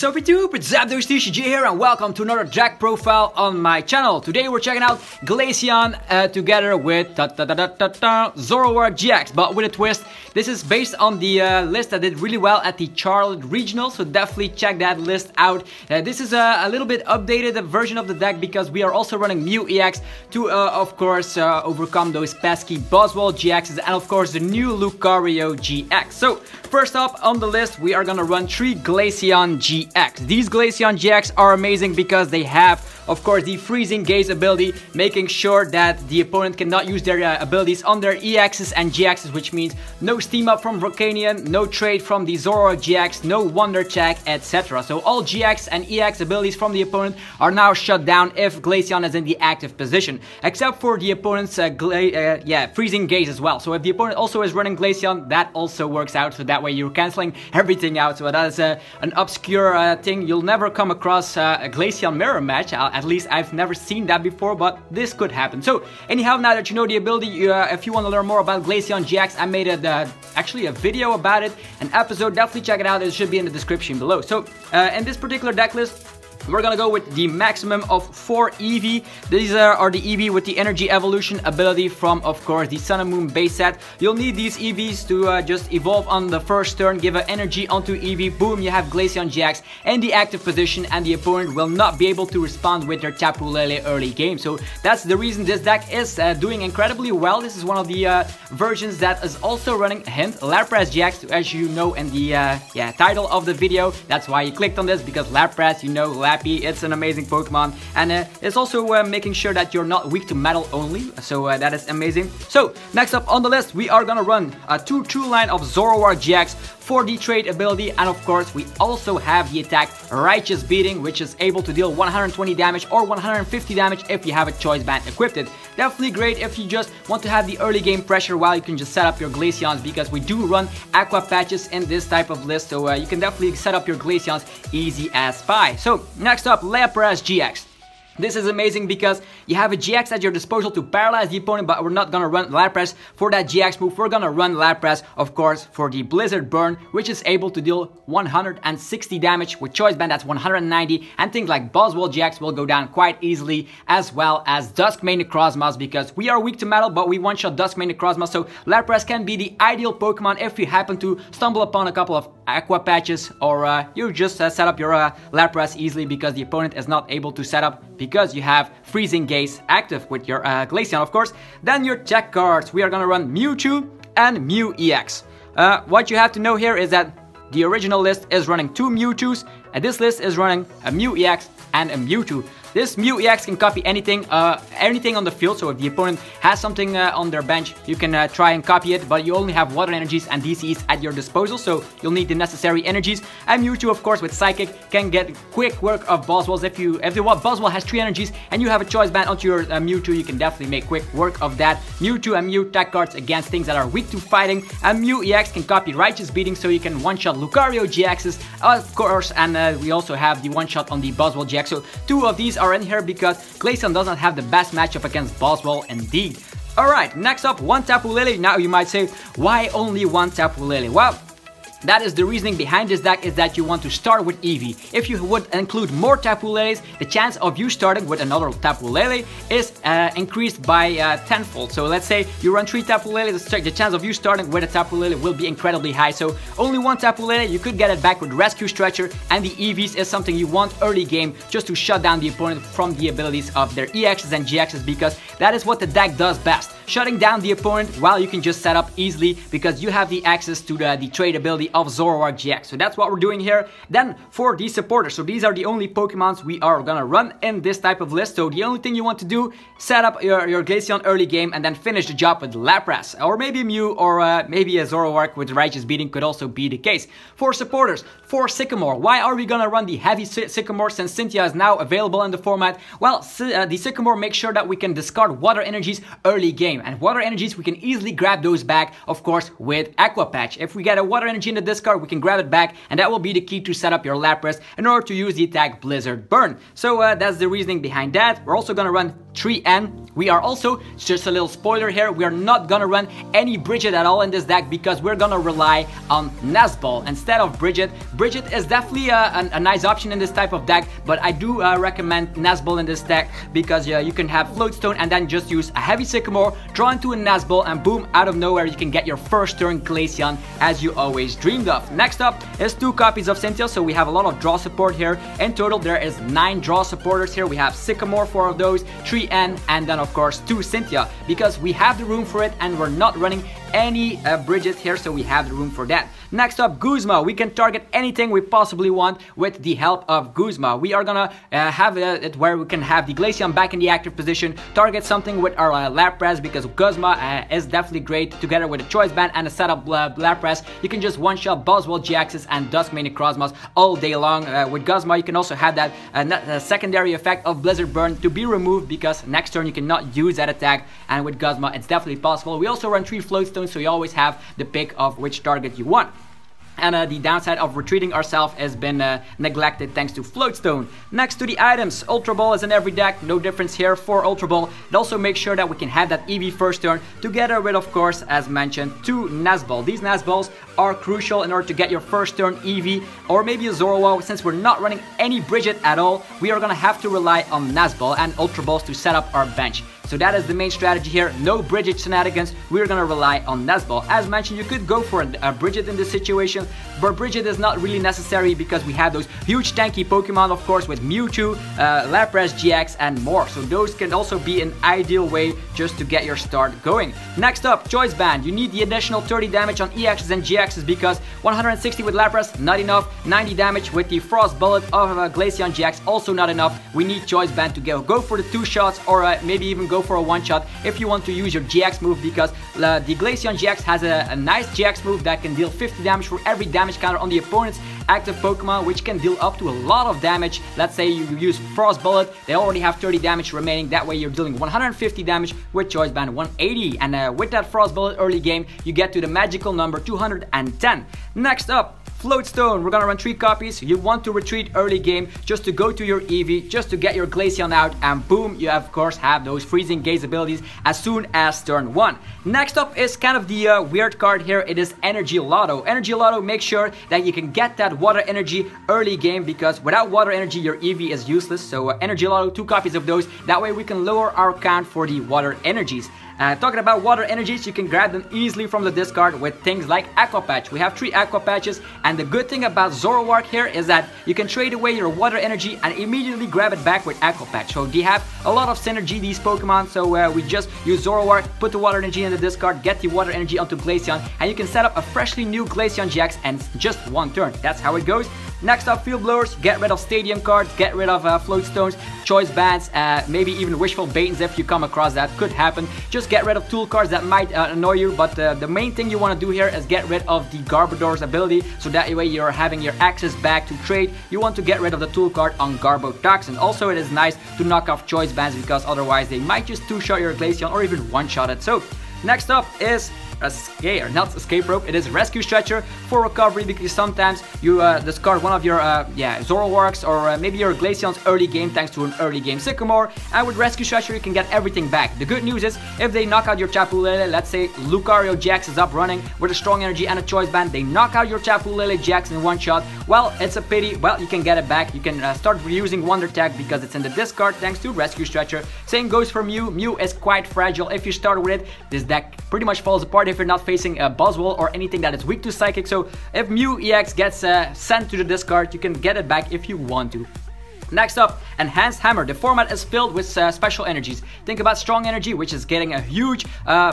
Sup YouTube, it's Zap here and welcome to another deck profile on my channel. Today we're checking out Glaceon together with Zoroark GX, but with a twist. This is based on the list that did really well at the Charlotte Regional, so definitely check that list out. This is a little bit updated version of the deck because we are also running Mew EX to of course overcome those pesky Boswell GXs and of course the new Lucario GX. So first up on the list we are gonna run 3 Glaceon GX. These Glaceon GX are amazing because they have, of course, the freezing gaze ability, making sure that the opponent cannot use their abilities on their EXs and GXs, which means no steam up from Volcanion, no trade from the Zoroark GX, no Wonder Check, etc. So all GX and EX abilities from the opponent are now shut down if Glaceon is in the active position, except for the opponent's freezing gaze as well. So if the opponent also is running Glaceon, that also works out, so that way you're cancelling everything out. So that is an obscure thing. You'll never come across a Glaceon mirror match. At least I've never seen that before, but this could happen. So anyhow, now that you know the ability, if you want to learn more about Glaceon GX, I made actually a video about it, an episode. Definitely check it out. It should be in the description below. So in this particular deck list, we're gonna go with the maximum of 4 Eevee. These are the Eevee with the energy evolution ability from, of course, the Sun and Moon base set. You'll need these Eevees to just evolve on the first turn, give an energy onto Eevee. Boom, you have Glaceon GX in the active position, and the opponent will not be able to respond with their Tapu Lele early game. So that's the reason this deck is doing incredibly well. This is one of the versions that is also running, hint, Lapras GX, as you know in the title of the video. That's why you clicked on this, because Lapras, you know, it's an amazing Pokemon, and it's also making sure that you're not weak to metal only, so that is amazing. So next up on the list, we are gonna run a 2-2 line of Zoroark GX for the trade ability, and of course we also have the attack Righteous Beating, which is able to deal 120 damage or 150 damage if you have a choice band equipped. Definitely great if you just want to have the early game pressure while you can just set up your Glaceons, because we do run Aqua Patches in this type of list, so you can definitely set up your Glaceons easy as pie. So next up, Lapras GX. This is amazing because you have a GX at your disposal to paralyze the opponent, but we're not gonna run Lapras for that GX move. We're gonna run Lapras, of course, for the Blizzard Burn, which is able to deal 160 damage. With Choice Band, that's 190, and things like Boswell GX will go down quite easily, as well as Duskmane Necrozmas, because we are weak to metal, but we one-shot Duskmane Necrozmas, so Lapras can be the ideal Pokemon if you happen to stumble upon a couple of Aqua Patches, or you just set up your Lapras easily because the opponent is not able to set up, because you have Freezing Gaze active with your Glaceon, of course. Then your check cards, we are gonna run Mewtwo and Mew EX. What you have to know here is that the original list is running 2 Mewtwo's, and this list is running a Mew EX and a Mewtwo. This Mew EX can copy anything on the field, so if the opponent has something on their bench, you can try and copy it, but you only have Water Energies and DCs at your disposal, so you'll need the necessary energies. And Mewtwo, of course, with Psychic, can get quick work of Boswells. If the Boswell has 3 energies and you have a choice band onto your Mewtwo, you can definitely make quick work of that. Mewtwo and Mew tech cards against things that are weak to fighting, and Mew EX can copy Righteous Beating, so you can one-shot Lucario GXs, of course, and we also have the one-shot on the Boswell GX, so 2 of these are in here because Glaceon doesn't have the best matchup against Boswell indeed. Alright, next up, 1 Tapu Lele. Now you might say, why only 1 Tapu Lele? Well, that is the reasoning behind this deck, is that you want to start with Eevee. If you would include more Tapu Leles, the chance of you starting with another Tapu Lele is increased by tenfold. So let's say you run 3 Tapu Leles, the chance of you starting with a Tapu Lele will be incredibly high. So only 1 Tapu Lele, you could get it back with Rescue Stretcher, and the Eevees is something you want early game just to shut down the opponent from the abilities of their EXs and GXs, because that is what the deck does best. Shutting down the opponent while you can just set up easily because you have the access to the trade ability of Zoroark GX. So that's what we're doing here. Then for the supporters, so these are the only Pokemons we are gonna run in this type of list. So the only thing you want to do, set up your Glaceon early game and then finish the job with Lapras, or maybe Mew, or maybe a Zoroark with Righteous Beating could also be the case. For supporters, for Sycamore, why are we gonna run the heavy Sycamore since Cynthia is now available in the format? Well, the Sycamore makes sure that we can discard Water Energies early game, and Water Energies we can easily grab those back, of course, with Aqua Patch. If we get a Water Energy in the discard, we can grab it back, and that will be the key to set up your Lapras in order to use the attack Blizzard Burn. So that's the reasoning behind that. We're also gonna run 3N. We are also, just a little spoiler here, we are not gonna run any Brigitte at all in this deck because we're gonna rely on Nesball instead of Brigitte. Brigitte is definitely a nice option in this type of deck, but I do recommend Nesball in this deck because you can have Floatstone and then just use a heavy Sycamore, draw into a Nesball, and boom, out of nowhere you can get your first turn Glaceon as you always dreamed of. Next up is 2 copies of Cynthia, so we have a lot of draw support here. In total there is 9 draw supporters here. We have Sycamore, 4 of those, 3N, and then of course 2 Cynthia, because we have the room for it and we're not running any Brigitte here, so we have the room for that. Next up, Guzma. We can target anything we possibly want with the help of Guzma. We are gonna have it where we can have the Glaceon back in the active position, target something with our Lapras, because Guzma is definitely great together with a Choice Band and a setup Lapras. You can just one-shot Boswell GXs and Duskmane Necrozmas all day long. With Guzma, you can also have that secondary effect of Blizzard Burn to be removed, because next turn you cannot use that attack, and with Guzma it's definitely possible. We also run 3 Floatstones, so you always have the pick of which target you want. And the downside of retreating ourselves has been neglected thanks to Floatstone. Next to the items, Ultra Ball is in every deck, no difference here for Ultra Ball. It also makes sure that we can have that Eevee first turn, together with, of course, as mentioned, 2 Nesball. These Nesballs are crucial in order to get your first turn Eevee, or maybe a Zoroark. Since we're not running any Brigitte at all, we are gonna have to rely on Nesball and Ultra Balls to set up our bench. So that is the main strategy here. No Brigitte shenanigans. We're gonna rely on Nesball. As mentioned, you could go for a Brigitte in this situation, but Brigitte is not really necessary because we have those huge tanky Pokemon, of course, with Mewtwo, Lapras GX, and more. So those can also be an ideal way just to get your start going. Next up, Choice Band. You need the additional 30 damage on EXs and GXs because 160 with Lapras, not enough. 90 damage with the Frost Bullet of Glaceon GX, also not enough. We need Choice Band to go for the 2 shots, or maybe even go for a 1-shot if you want to use your GX move, because the Glaceon GX has a nice GX move that can deal 50 damage for every damage counter on the opponent's active Pokemon, which can deal up to a lot of damage. Let's say you use Frost Bullet, they already have 30 damage remaining, that way you're dealing 150 damage with Choice Band 180, and with that Frost Bullet early game, you get to the magical number 210. Next up, Floatstone. We're gonna run 3 copies. You want to retreat early game just to go to your Eevee, just to get your Glaceon out, and boom, you of course have those freezing gaze abilities as soon as turn 1. Next up is kind of the weird card here. It is Energy Loto. Energy Loto makes sure that you can get that water energy early game, because without water energy your Eevee is useless. So Energy Loto, 2 copies of those. That way we can lower our count for the water energies. Talking about water energies, you can grab them easily from the discard with things like Aqua Patch. We have 3 Aqua Patches, and the good thing about Zoroark here is that you can trade away your water energy and immediately grab it back with Aqua Patch. So they have a lot of synergy, these Pokemon. So we just use Zoroark, put the water energy in the discard, get the water energy onto Glaceon, and you can set up a freshly new Glaceon GX in just 1 turn. That's how it goes. Next up, Field Blowers. Get rid of Stadium cards, get rid of Floatstones, Choice Bands, maybe even Wishful Baitons if you come across that. Could happen. Just get rid of tool cards that might annoy you, but the main thing you want to do here is get rid of the Garbodor's ability, so that way you're having your access back to trade. You want to get rid of the tool card on Garbotoxin. Also, it is nice to knock off Choice Bands, because otherwise they might just 2-shot your Glaceon or even 1-shot it. So next up is not Escape Rope, it is Rescue Stretcher for recovery, because sometimes you discard one of your Zoroarks or maybe your Glaceon's early game thanks to an early game Sycamore, and with Rescue Stretcher you can get everything back. The good news is, if they knock out your Tapu Lele, let's say Lucario GX is up running with a strong energy and a Choice Band, they knock out your Tapu Lele GX in 1 shot, well, it's a pity. Well, you can get it back. You can start reusing Wonder Tag because it's in the discard thanks to Rescue Stretcher. Same goes for Mew. Mew is quite fragile. If you start with it, this deck pretty much falls apart if you're not facing a Buzzwole or anything that is weak to Psychic. So if Mew EX gets sent to the discard, you can get it back if you want to. Next up, Enhanced Hammer. The format is filled with special energies. Think about Strong Energy, which is getting a huge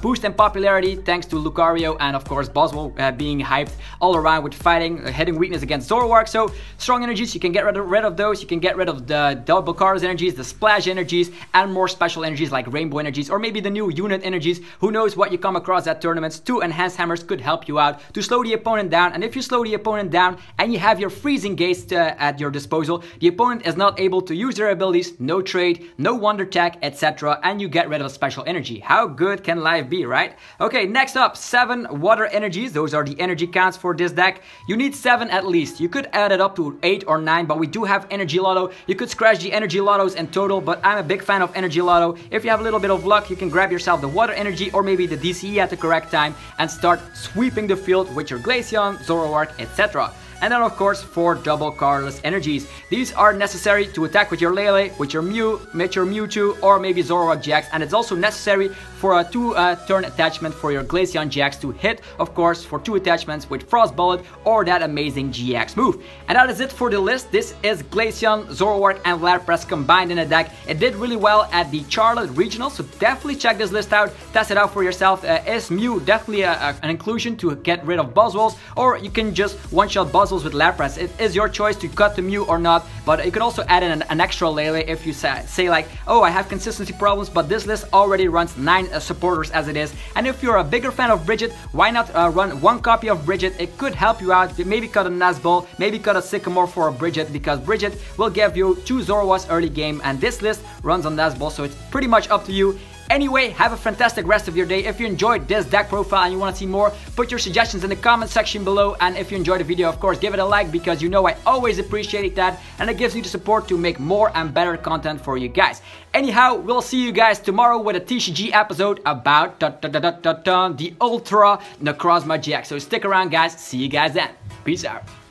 boost in popularity thanks to Lucario and of course Buzzwole being hyped all around with fighting, hitting weakness against Zoroark. So Strong Energies, you can get rid of those. You can get rid of the Double Cars energies, the Splash energies, and more special energies like Rainbow energies, or maybe the new Unit energies. Who knows what you come across at tournaments. 2 Enhanced Hammers could help you out to slow the opponent down, and if you slow the opponent down and you have your Freezing Gaze at your disposal, the opponent is not not able to use their abilities, no trade, no wonder tech, etc. and you get rid of special energy. How good can life be, right? Okay, next up, 7 water energies. Those are the energy counts for this deck. You need 7 at least. You could add it up to 8 or 9, but we do have Energy Lotto. You could scratch the Energy Lottos in total, but I'm a big fan of Energy Lotto. If you have a little bit of luck, you can grab yourself the water energy or maybe the DCE at the correct time and start sweeping the field with your Glaceon, Zoroark, etc. And then of course 4 double colorless energies. These are necessary to attack with your Lele, with your Mew, with your Mewtwo, or maybe Zoroark GX, and it's also necessary for a 2-turn attachment for your Glaceon GX to hit, of course, for 2 attachments with Frost Bullet or that amazing GX move. And that is it for the list. This is Glaceon, Zoroark, and Lapras combined in a deck. It did really well at the Charlotte Regional, so definitely check this list out, test it out for yourself. Is Mew definitely an inclusion to get rid of Buzzwoles, or you can just one-shot Buzzwoles with Lapras. It is your choice to cut the Mew or not, but you could also add in an extra Lele if you say like, oh, I have consistency problems, but this list already runs 9 supporters as it is. And if you're a bigger fan of Brigitte, why not run 1 copy of Brigitte? It could help you out. Maybe cut a Nazball, maybe cut a Sycamore for a Brigitte, because Brigitte will give you 2 Zoroarks early game, and this list runs on Nazball, so it's pretty much up to you. Anyway, have a fantastic rest of your day. If you enjoyed this deck profile and you want to see more, put your suggestions in the comment section below. And if you enjoyed the video, of course, give it a like, because you know I always appreciate that. And it gives me the support to make more and better content for you guys. Anyhow, we'll see you guys tomorrow with a TCG episode about the Ultra Necrozma GX. So stick around, guys. See you guys then. Peace out.